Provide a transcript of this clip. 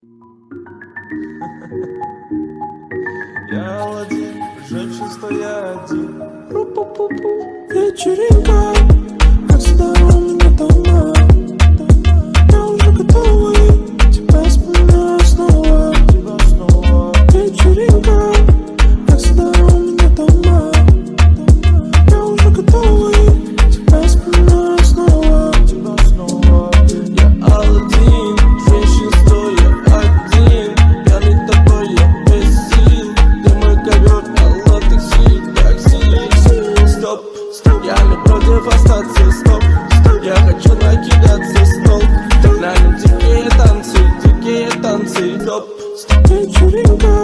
Я один, женщин стоя один. Вечеринка, как всегда у меня дома. Я уже готова и тебя вспоминаю снова. Вечеринка, как всегда у меня дома. Я уже готова и тебя вспоминаю снова. Я один, женщин стоя один. Пьяный тобой, я без сил. Где мой ковер, алло, такси. Стоп, я не против остаться, стоп. Я хочу накидаться снова. На нем дикие танцы, стоп. Вечеринка,